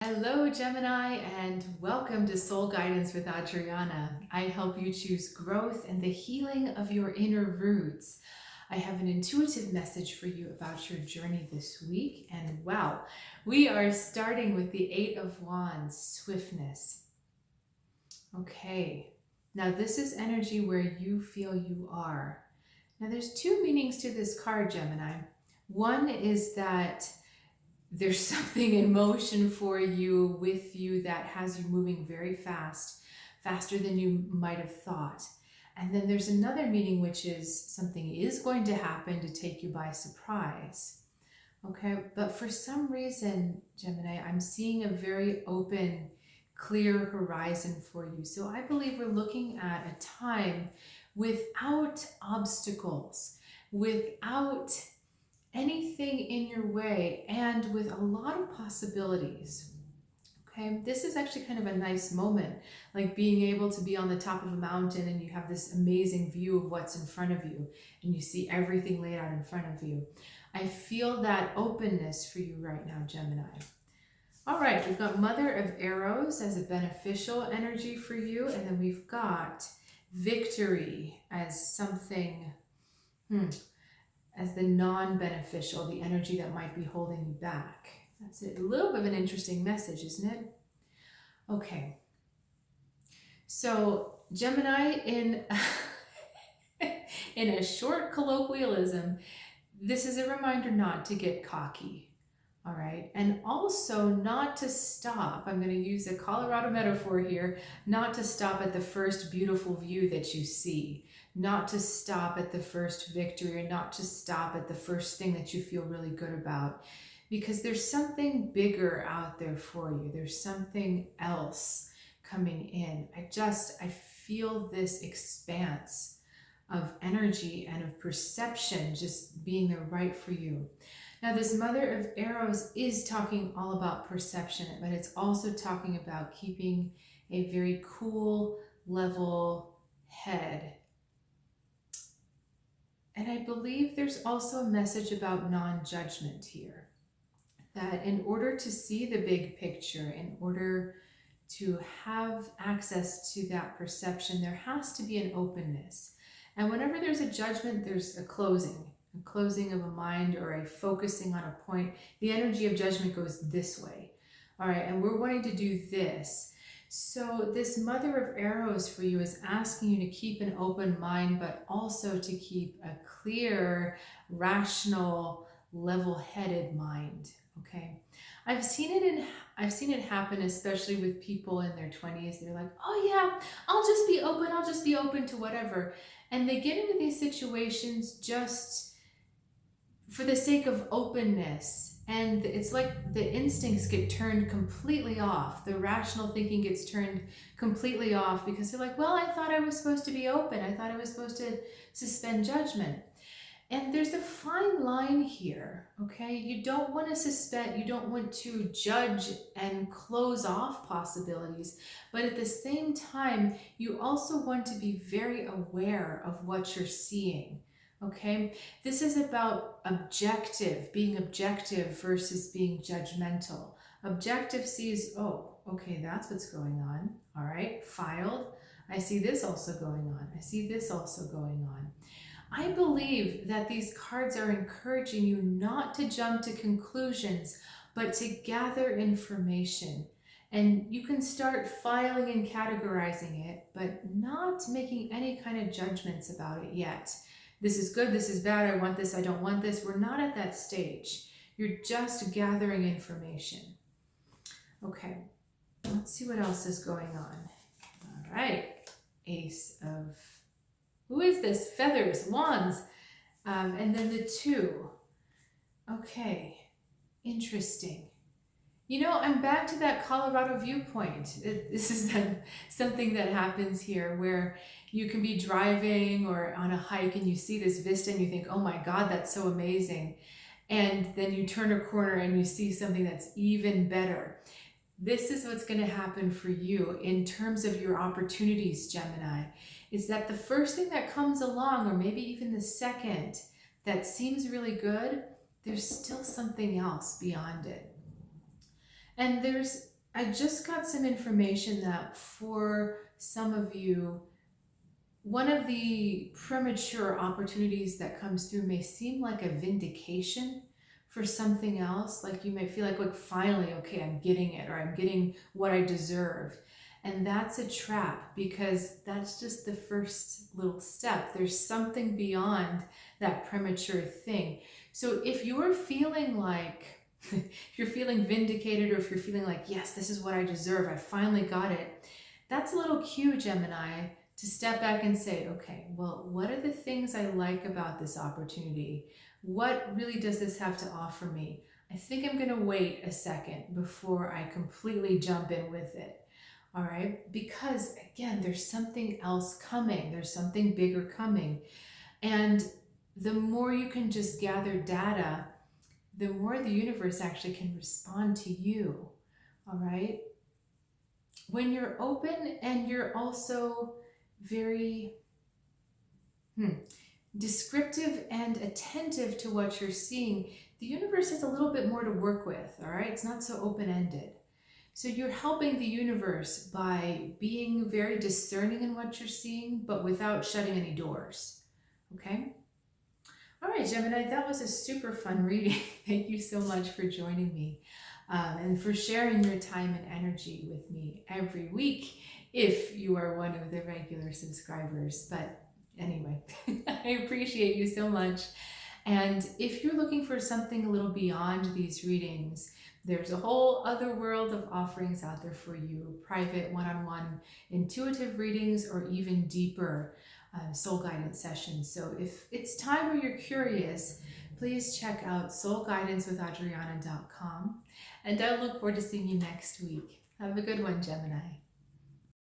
Hello, Gemini, and welcome to Soul Guidance with Adriana. I help you choose growth and the healing of your inner roots. I have an intuitive message for you about your journey this week, and wow, we are starting with the Eight of Wands, swiftness. Okay, now this is energy where you feel you are. Now there's two meanings to this card, Gemini. One is that there's something in motion for you, with you, that has you moving very fast, faster than you might have thought. And then there's another meaning, which is something is going to happen to take you by surprise. Okay, but for some reason, Gemini, I'm seeing a very open, clear horizon for you. So I believe we're looking at a time without obstacles, without anything in your way, and with a lot of possibilities. Okay, this is actually kind of a nice moment, like being able to be on the top of a mountain and you have this amazing view of what's in front of you and you see everything laid out in front of you. I feel that openness for you right now, Gemini. All right, we've got Mother of Arrows as a beneficial energy for you, and then we've got Victory as something as the non-beneficial, the energy that might be holding you back. That's it. A little bit of an interesting message, isn't it? Okay. So Gemini, in a short colloquialism, this is a reminder not to get cocky. All right. And also not to stop. I'm going to use a Colorado metaphor here, not to stop at the first beautiful view that you see, not to stop at the first victory, or not to stop at the first thing that you feel really good about, because there's something bigger out there for you. There's something else coming in. I feel this expanse of energy and of perception just being there right for you. Now, this Mother of Arrows is talking all about perception, but it's also talking about keeping a very cool, level head. And I believe there's also a message about non-judgment here. That in order to see the big picture, in order to have access to that perception, there has to be an openness. And whenever there's a judgment, there's a closing of a mind, or a focusing on a point. The energy of judgment goes this way. All right, and we're wanting to do this. So this Mother of Arrows for you is asking you to keep an open mind, but also to keep a clear, rational, level-headed mind. Okay, I've seen it happen, especially with people in their 20s. They're like, oh yeah, I'll just be open to whatever. And they get into these situations just for the sake of openness. And it's like the instincts get turned completely off. The rational thinking gets turned completely off, because they're like, well, I thought I was supposed to be open. I thought I was supposed to suspend judgment. And there's a fine line here, okay? You don't want to suspend, you don't want to judge and close off possibilities, but at the same time, you also want to be very aware of what you're seeing, okay? This is about being objective versus being judgmental. Objective sees, oh, okay, that's what's going on, all right, filed. I see this also going on. I see this also going on. I believe that these cards are encouraging you not to jump to conclusions, but to gather information. And you can start filing and categorizing it, but not making any kind of judgments about it yet. This is good, this is bad, I want this, I don't want this. We're not at that stage. You're just gathering information. Okay, let's see what else is going on. All right, Ace of... Who is this? Feathers, wands, and then the two. Okay, interesting. You know, I'm back to that Colorado viewpoint. This is something that happens here where you can be driving or on a hike and you see this vista and you think, oh my God, that's so amazing. And then you turn a corner and you see something that's even better. This is what's going to happen for you in terms of your opportunities, Gemini, is that the first thing that comes along, or maybe even the second, that seems really good, there's still something else beyond it. And there's I just got some information that for some of you, one of the premature opportunities that comes through may seem like a vindication for something else. Like you may feel like finally, okay, I'm getting it, or I'm getting what I deserve. And that's a trap, because that's just the first little step. There's something beyond that premature thing. So if you're feeling like, if you're feeling vindicated, or if you're feeling like, yes, this is what I deserve, I finally got it, that's a little cue, Gemini, to step back and say, okay, well, what are the things I like about this opportunity? What really does this have to offer me? I think I'm going to wait a second before I completely jump in with it. All right? Because again, there's something else coming. There's something bigger coming. And the more you can just gather data, the more the universe actually can respond to you. All right? When you're open and you're also very descriptive and attentive to what you're seeing, the universe has a little bit more to work with, all right? It's not so open-ended. So you're helping the universe by being very discerning in what you're seeing, but without shutting any doors, okay? All right, Gemini, that was a super fun reading. Thank you so much for joining me and for sharing your time and energy with me every week, if you are one of the regular subscribers. But anyway, I appreciate you so much. And if you're looking for something a little beyond these readings, there's a whole other world of offerings out there for you. Private one-on-one intuitive readings, or even deeper soul guidance sessions. So if it's time or you're curious, please check out soulguidancewithadriana.com. And I look forward to seeing you next week. Have a good one, Gemini.